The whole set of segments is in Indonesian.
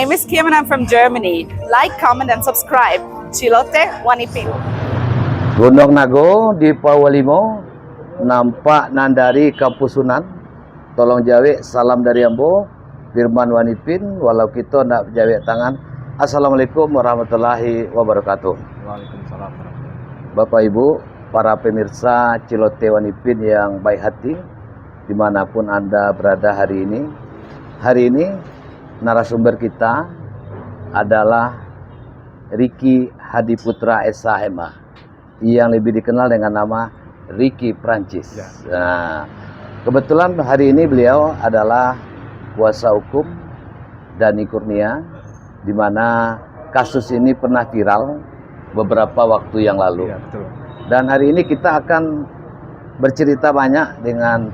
name is Kim and I'm from Germany. Like, comment, and subscribe. Chilote Wanipin. Gunung Nago di Pawalimo, nampak nandari Kampusunan. Tolong jawe salam dari Ambo, Firman Wanipin, walau kita nak jawe tangan. Assalamualaikum warahmatullahi wabarakatuh. Waalaikumsalam. Bapak Ibu, para pemirsa Chilote Wanipin yang baik hati, dimanapun Anda berada hari ini. Hari ini narasumber kita adalah Ricky Hadiputra SHMA yang lebih dikenal dengan nama Ricky Prancis. Ya. Nah, kebetulan hari ini beliau adalah kuasa hukum Dani Kurnia, di mana kasus ini pernah viral beberapa waktu yang lalu. Ya, betul. Dan hari ini kita akan bercerita banyak dengan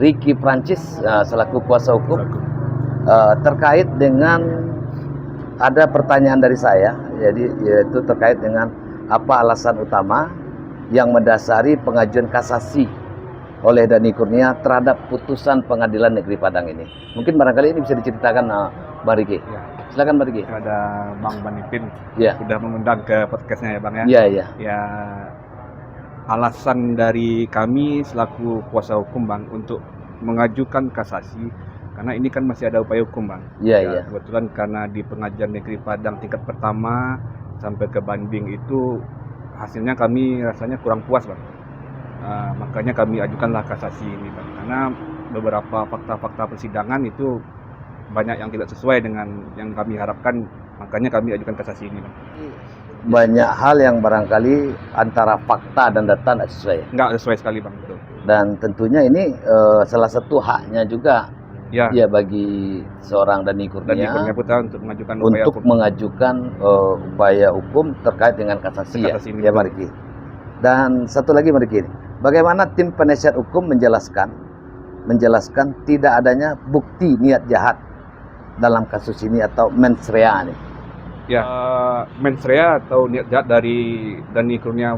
Ricky Prancis selaku kuasa hukum terkait dengan ada pertanyaan dari saya, jadi yaitu terkait dengan apa alasan utama yang mendasari pengajuan kasasi oleh Dani Kurnia terhadap putusan Pengadilan Negeri Padang ini. Mungkin barangkali ini bisa diceritakan Bang Ricky. Ya. Silakan Bang Ricky. Ada Bang Wanipin Ya. sudah mengundang ke podcastnya ya Bang ya. Iya, iya. Ya, alasan dari kami selaku kuasa hukum Bang untuk mengajukan kasasi karena ini kan masih ada upaya hukum Bang. Iya, Ya, iya. kebetulan karena di Pengadilan Negeri Padang tingkat pertama sampai ke banding itu hasilnya kami rasanya kurang puas Bang. Makanya kami ajukanlah kasasi ini Bang. Karena beberapa fakta-fakta persidangan itu banyak yang tidak sesuai dengan yang kami harapkan, makanya kami ajukan kasasi ini Bang. Banyak hal yang barangkali antara fakta dan data tidak sesuai. Nggak sesuai sekali Bang, betul. Dan tentunya ini salah satu haknya juga Ya, ya bagi seorang Dani dan Kurnia Kurnia Putra untuk mengajukan upaya untuk hukum. mengajukan upaya hukum terkait dengan kasasi Kasasi ini, ya betul. Mariki. Dan satu lagi Mariki, bagaimana tim penasihat hukum menjelaskan tidak adanya bukti niat jahat dalam kasus ini atau mens rea ini. Ya, mens rea atau niat jahat dari Dani Kurnia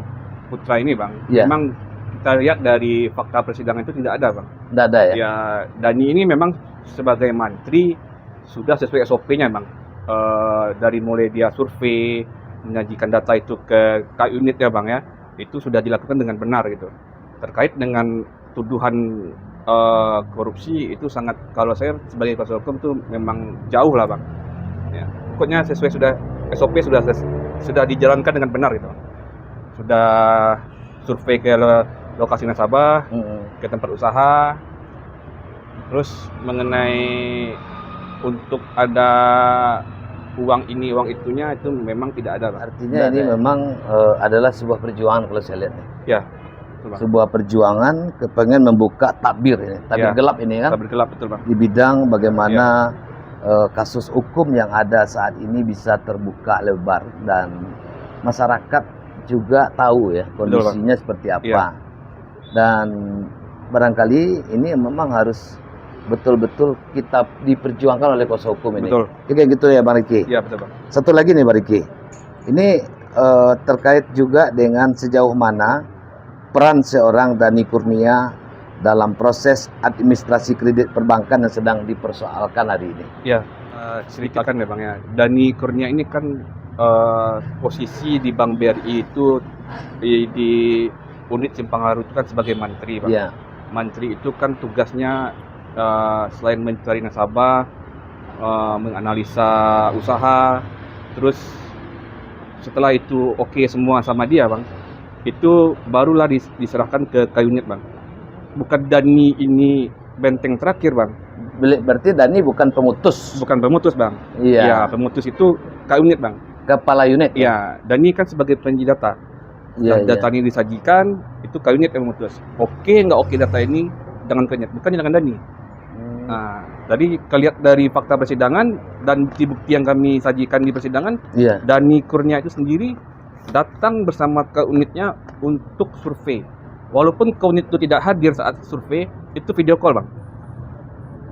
Putra ini Bang, Ya. memang kita lihat dari fakta persidangan itu tidak ada Bang. Tidak ada ya? Ya, Dani ini memang sebagai mantri sudah sesuai SOP-nya Bang. Dari mulai dia survei, menyajikan data itu ke unit ya Bang ya, itu sudah dilakukan dengan benar gitu. Terkait dengan tuduhan korupsi itu sangat, kalau saya sebagai kuasa hukum itu memang jauh lah Bang. Ya, pokoknya sesuai SOP sudah dijalankan dengan benar gitu. Sudah survei ke lokasi nasabah, ke tempat usaha, terus mengenai untuk ada uang ini uang itunya itu memang tidak ada Bang. Artinya ini memang adalah sebuah perjuangan kalau saya lihat nih. Ya, betul Bang. Sebuah perjuangan kepengen membuka tabir ini, tabir Ya, gelap ini kan, tabir gelap betul Bang. di bidang bagaimana kasus hukum yang ada saat ini bisa terbuka lebar dan masyarakat juga tahu ya kondisinya seperti apa. Ya. Dan barangkali ini memang harus betul-betul kita diperjuangkan oleh kuasa hukum ini. Betul. Kayak gitu ya Bang Ricky. Iya betul Bang. Satu lagi nih Bang Ricky, ini terkait juga dengan sejauh mana peran seorang Dani Kurnia dalam proses administrasi kredit perbankan yang sedang dipersoalkan hari ini. Ya, ceritakan ya Bang ya. Dani Kurnia ini kan posisi di Bank BRI itu di unit Simpang Haru itu kan sebagai mantri Bang. Iya. Mantri itu kan tugasnya selain mencari nasabah, menganalisa usaha, terus setelah itu oke semua sama dia Bang, itu barulah diserahkan ke unit Bang. Bukan Dani ini benteng terakhir Bang. Berarti Dani bukan pemutus. Bukan pemutus Bang. Iya. Ya, pemutus itu unit Bang. Kepala unit. Ya, Dani kan sebagai penyedia data. Iya, Data ini disajikan, itu unit yang memutus. Oke, nggak oke data ini dengan unit, bukan dengan Dani. Nah, tadi kelihat dari fakta persidangan dan bukti yang kami sajikan di persidangan, Iya. Dani Kurnia itu sendiri datang bersama ke unitnya untuk survei. Walaupun ke unit itu tidak hadir saat survei, itu video call Bang.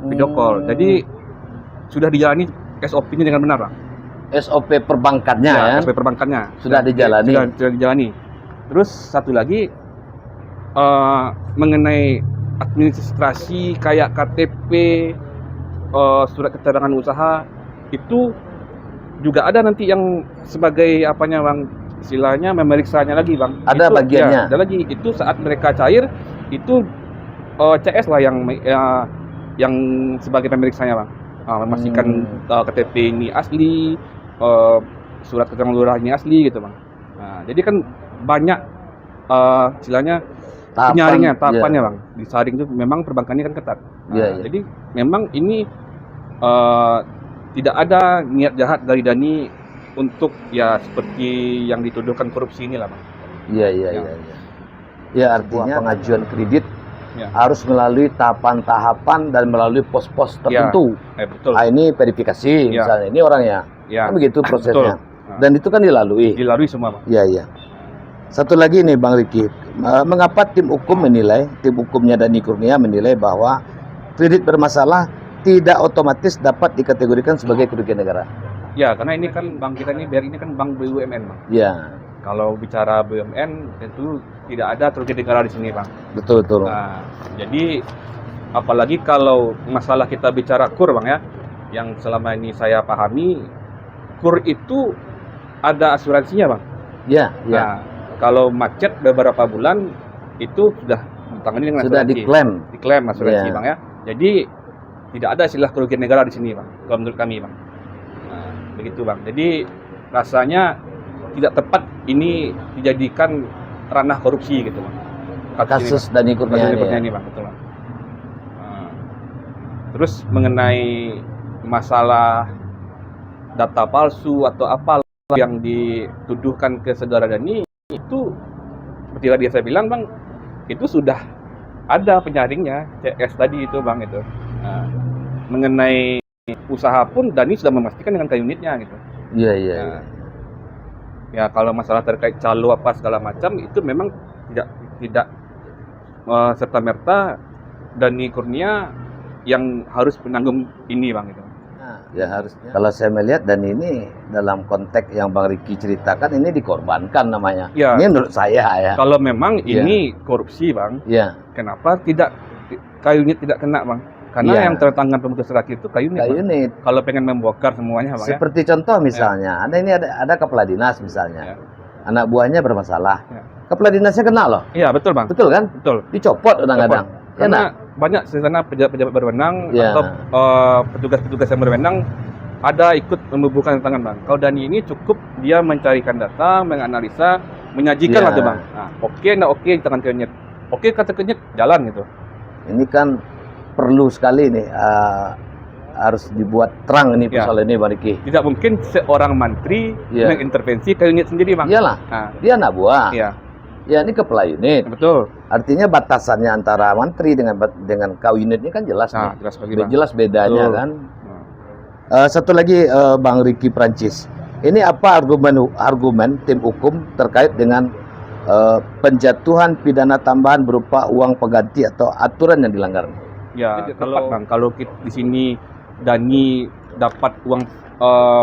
Video call. Jadi sudah dijalani SOP-nya dengan benar Bang. SOP perbankannya ya. SOP perbankannya Sudah dijalani. Sudah dijalani. Terus satu lagi mengenai administrasi kayak KTP, surat keterangan usaha itu juga ada nanti yang sebagai apanya bang, istilahnya memeriksanya lagi bang. Ada itu, bagiannya. Ya, ada lagi itu saat mereka cair itu CS lah yang sebagai pemeriksanya bang. Memastikan KTP ini asli, surat keterangan lurah ini asli gitu bang. Nah, jadi kan banyak istilahnya tahapannya bang. Disaring itu memang perbankan ini kan ketat. Jadi memang ini tidak ada niat jahat dari Dani untuk ya seperti yang dituduhkan korupsi ini lah bang. Iya. Ya artinya pengajuan kredit harus melalui tahapan-tahapan dan melalui pos-pos tertentu. Betul. Nah, ini verifikasi misalnya ini orangnya. Kan begitu prosesnya. Dan itu kan dilalui. Dilalui semua bang. Iya. Satu lagi nih Bang Riki, mengapa tim hukumnya Dani Kurnia menilai bahwa kredit bermasalah tidak otomatis dapat dikategorikan sebagai kerugian negara? Ya, karena ini kan bank kita ini BRI ini kan bank BUMN bang. Ya. Kalau bicara BUMN tentu tidak ada kerugian negara di sini bang. Betul. Nah, jadi apalagi kalau masalah kita bicara KUR bang ya, yang selama ini saya pahami KUR itu ada asuransinya bang. Iya. Nah, kalau macet beberapa bulan itu sudah ditangani dengan sudah asuransi. Diklaim asuransi bang ya. Jadi tidak ada istilah kerugian negara di sini bang. Kalau menurut kami bang. Nah, begitu bang. Jadi rasanya tidak tepat ini dijadikan ranah korupsi gitu bang. Kasus Dani Kurnia ini bang, betul bang. Nah, terus mengenai masalah data palsu atau apa yang dituduhkan ke saudara Dani itu seperti tadi saya bilang bang, itu sudah ada penyaringnya CS tadi itu bang itu. Nah, mengenai usaha pun Dani sudah memastikan dengan unitnya gitu. Iya. Ya kalau masalah terkait calo apa segala macam itu memang tidak serta merta Dani Kurnia yang harus menanggung ini bang itu. Ya harusnya. Kalau saya melihat dan ini dalam konteks yang Bang Riki ceritakan ini dikorbankan namanya. Ya. Ini menurut saya ya. Kalau memang ini korupsi bang, kenapa tidak unit tidak kena bang? Karena yang tertangan pemutus terakhir itu unit. Kalau pengen membongkar semuanya bang. Seperti contoh misalnya, ada kepala dinas misalnya, anak buahnya bermasalah, kepala dinasnya kena loh. Iya betul bang. Betul kan? Betul. Dicopot kadang-kadang. Karena banyak di sana pejabat-pejabat berwenang atau petugas-petugas yang berwenang ada ikut membubuhkan tangan bang. Kalau Dani ini cukup dia mencarikan data, menganalisa, menyajikan lah tuh bang. Nah, oke di tangan kenyet. Oke kata kenyet jalan gitu. Ini kan perlu sekali nih harus dibuat terang ini persoalan ini Bang Riki. Tidak mungkin seorang menteri mengintervensi ke unit sendiri bang. Iyalah. Dia anak buah. Ya ini kepala unit. Betul. Artinya batasannya antara menteri dengan unit ini kan jelas nih. Jelas bedanya kan. Satu lagi Bang Riki Prancis. Ini apa argumen tim hukum terkait dengan penjatuhan pidana tambahan berupa uang pengganti atau aturan yang dilanggar? Ya, kalau di sini Dani dapat uang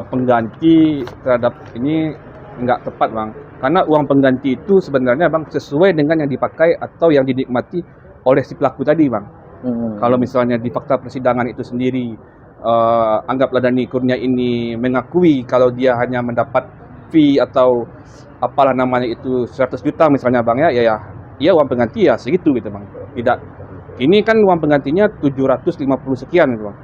pengganti terhadap ini nggak tepat bang. Karena uang pengganti itu sebenarnya bang sesuai dengan yang dipakai atau yang dinikmati oleh si pelaku tadi bang. Kalau misalnya di fakta persidangan itu sendiri anggaplah Dani Kurnia ini mengakui kalau dia hanya mendapat fee atau apalah namanya itu 100 juta misalnya bang ya uang pengganti ya segitu gitu bang. Tidak, ini kan uang penggantinya 750 sekian gitu bang.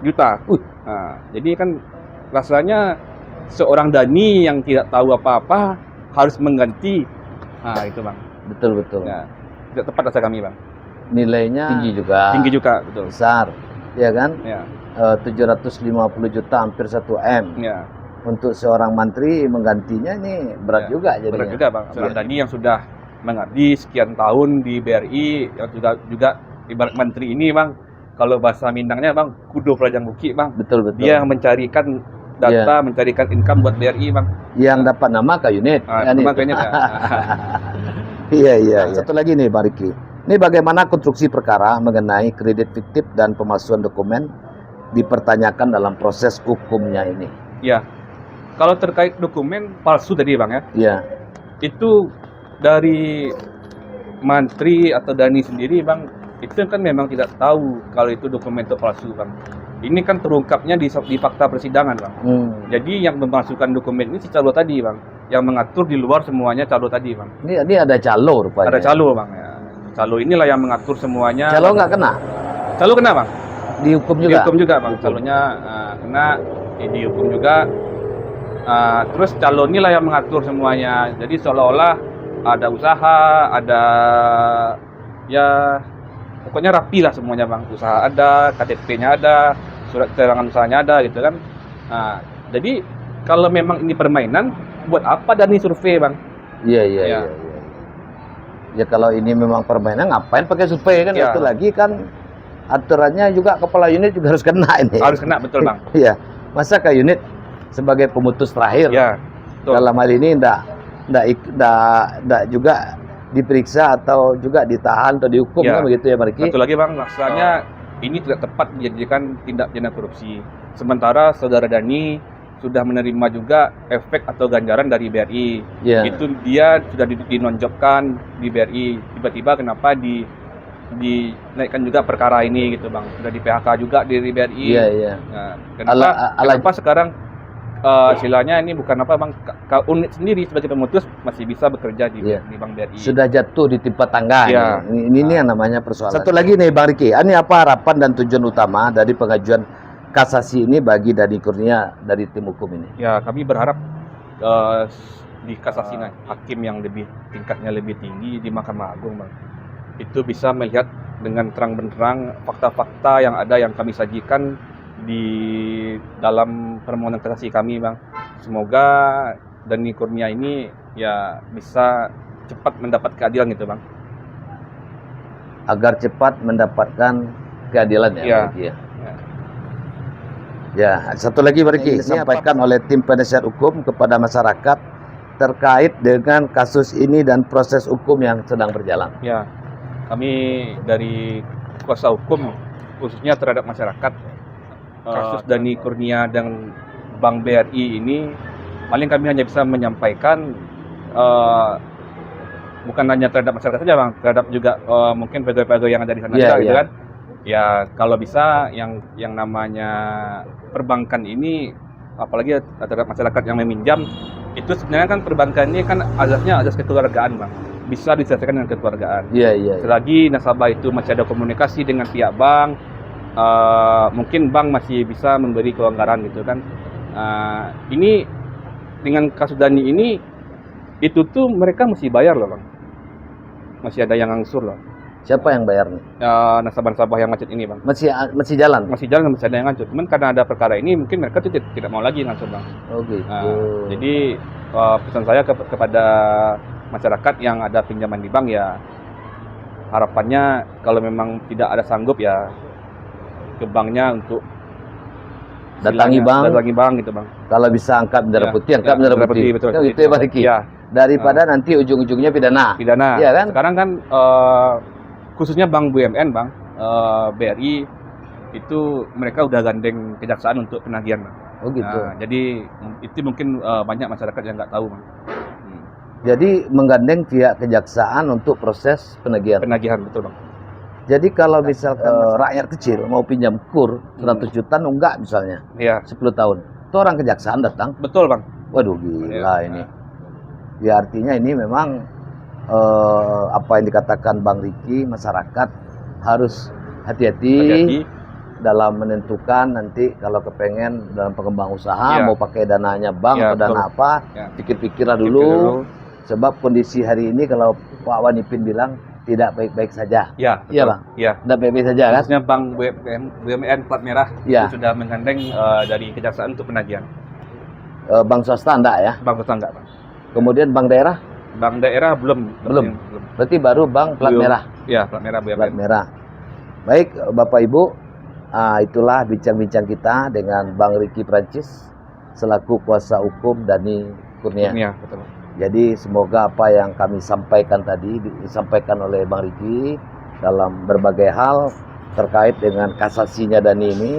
Juta. Nah, jadi kan rasanya seorang Dani yang tidak tahu apa-apa harus mengganti. Nah itu bang. Betul. Ya, tidak tepat rasa kami bang. Nilainya tinggi juga betul. Besar, ya kan? Ya. 750 juta hampir 1 M. Ya. Untuk seorang menteri menggantinya ini berat juga jadinya. Berat juga bang. Seorang Dani yang sudah mengabdi sekian tahun di BRI yang juga ibarat menteri ini bang. Kalau bahasa Minangnya bang, kudo pelajang buki bang. Betul. Dia yang mencarikan data, mencarikan income buat BRI bang. Yang dapat nama unit. Nama unit. Iya. Satu lagi nih Bang Riki. Ini bagaimana konstruksi perkara mengenai kredit fiktif dan pemalsuan dokumen dipertanyakan dalam proses hukumnya ini? Ya, kalau terkait dokumen palsu tadi bang ya. Iya. Itu dari Mantri atau Dani sendiri bang, itu kan memang tidak tahu kalau itu dokumen itu palsu bang. ini kan terungkapnya di fakta persidangan, Bang. Jadi yang memasukkan dokumen ini si calo tadi, Bang. Yang mengatur di luar semuanya calo tadi, Bang. Ini ada calo rupanya. Ada calo, Bang, ya. Calo inilah yang mengatur semuanya. Calo nggak kena? Calo kena, Bang. Dihukum juga? Dihukum juga, Bang. Calonya kena, dihukum juga. Terus calo inilah yang mengatur semuanya. Jadi seolah-olah ada usaha, ada ya pokoknya rapi lah semuanya, Bang. Usaha ada, KTP-nya ada, surat keterangan usahanya ada gitu kan. Jadi kalau memang ini permainan, buat apa Dani survei, Bang? Iya. Ya kalau ini memang permainan, ngapain pakai survei kan? Ya. Itu lagi kan aturannya juga kepala unit juga harus kena ini. Harus kena, betul, Bang. Iya. Masa ke unit sebagai pemutus terakhir Ya, betul. dalam hal ini ndak juga diperiksa atau juga ditahan atau dihukum Ya. kan begitu ya, Mariki? Satu lagi, Bang, rasanya ini tidak tepat dijadikan tindak pidana korupsi. Sementara saudara Dani sudah menerima juga efek atau ganjaran dari BRI. Ya. Itu dia sudah dinonjokkan di BRI. Tiba-tiba kenapa dinaikkan juga perkara ini gitu, Bang. Sudah di PHK juga di BRI. Iya. Nah, kenapa sekarang istilahnya ini bukan apa, Bang, unit sendiri sebagai pemutus masih bisa bekerja di Bank BRI. Sudah jatuh di timpa tangga. Ya. Ini yang namanya persoalan. Satu lagi nih, Bang Riki. Ini apa harapan dan tujuan utama dari pengajuan kasasi ini bagi Dani Kurnia dari tim hukum ini? Ya, kami berharap di kasasi hakim yang tingkatnya lebih tinggi di Mahkamah Agung, Bang, itu bisa melihat dengan terang benderang fakta-fakta yang ada yang kami sajikan di dalam permohonan kasasi kami, Bang. Semoga Dani Kurnia ini ya bisa cepat mendapat keadilan gitu, Bang. Agar cepat mendapatkan keadilan ya, Bang Riki, ya. Ya, satu lagi Bariki, disampaikan oleh tim penasihat hukum kepada masyarakat terkait dengan kasus ini dan proses hukum yang sedang berjalan. Ya, kami dari kuasa hukum khususnya terhadap masyarakat, kasus Dani Kurnia dan Bank BRI ini paling kami hanya bisa menyampaikan bukan hanya terhadap masyarakat saja, Bang, terhadap juga mungkin pegawai-pegawai yang ada di sana juga, gitu kan. Ya, kalau bisa yang namanya perbankan ini, apalagi terhadap masyarakat yang meminjam, itu sebenarnya kan perbankan ini kan azasnya azas kekeluargaan, Bang. Bisa diselesaikan dengan kekeluargaan. Iya. Selagi nasabah itu masih ada komunikasi dengan pihak bank, mungkin bank masih bisa memberi kelonggaran gitu kan. Ini dengan kasus Dani ini, itu tuh mereka mesti bayar loh, Bang. Masih ada yang ngangsur loh. Siapa yang bayar nih? Nasabah-nasabah yang macet ini, Bang. Masih jalan? Masih jalan, masih ada yang ngancur. Cuman karena ada perkara ini, mungkin mereka tuh tidak mau lagi ngancur, Bang. Oh gitu. Jadi pesan saya kepada masyarakat yang ada pinjaman di bank, ya harapannya kalau memang tidak ada sanggup ya ke banknya untuk datangi bank gitu, Bang. Kalau bisa angkat bendera putih, angkat bendera putih. Betul. Gitu ya, Pak Riki. Ya. Daripada nanti ujung-ujungnya pidana. Iya kan? Sekarang kan khususnya Bank BUMN, Bang, BRI itu mereka udah gandeng kejaksaan untuk penagihan, Bang. Oh gitu. Jadi itu mungkin banyak masyarakat yang nggak tahu, Bang. Jadi menggandeng pihak kejaksaan untuk proses penagihan. Penagihan, betul, Bang. Jadi kalau misalkan rakyat kecil mau pinjam kur 100 juta nunggak misalnya, 10 tahun, itu orang kejaksaan datang. Betul, Bang. Waduh gila ini. Ya artinya ini memang apa yang dikatakan Bang Riki, masyarakat harus hati-hati dalam menentukan nanti kalau kepengen dalam pengembang usaha mau pakai dananya bank atau dana apa, pikir-pikirlah dulu. Sebab kondisi hari ini kalau Pak Wanipin bilang tidak baik-baik saja. Iya, Bang. Iya. Tidak baik-baik saja kan? Khususnya Bank BUMN plat merah itu sudah menggandeng dari kejaksaan untuk penagihan. Bank swasta enggak ya? Bank swasta enggak, Bang. Kemudian bank daerah? Bank daerah belum. Berarti baru bank plat merah. Iya, plat merah BUMN. Plat merah. Baik, Bapak Ibu, itulah bincang-bincang kita dengan Bang Riki Prancis selaku kuasa hukum Dani Kurnia. Betul. Jadi semoga apa yang kami sampaikan tadi disampaikan oleh Bang Riki dalam berbagai hal terkait dengan kasasinya Dani ini.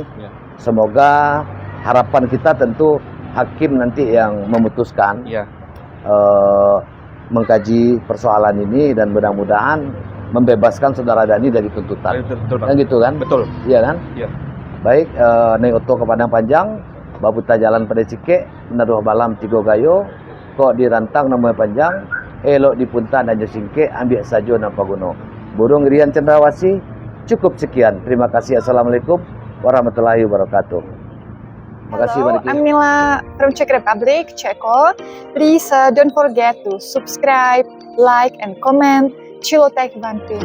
Semoga harapan kita tentu hakim nanti yang memutuskan mengkaji persoalan ini dan mudah-mudahan membebaskan saudara Dani dari tuntutan. Betul, Bang. Kan gitu kan? Betul. Iya kan? Iya. Baik, ni oto ke Padang Panjang, babuta jalan pada Cikek, menaruh balam 3 gayo, kok dirantang namanya panjang, elok dipunta dan singke, ambil sajo nampak guno. Burung Rian Cendrawasih, cukup sekian. Terima kasih. Assalamualaikum warahmatullahi wabarakatuh. Terima kasih, Hello, Mariki. I'm Mila from Czech Republic, Czechia. Please don't forget to subscribe, like, and comment Chilotech Bantu.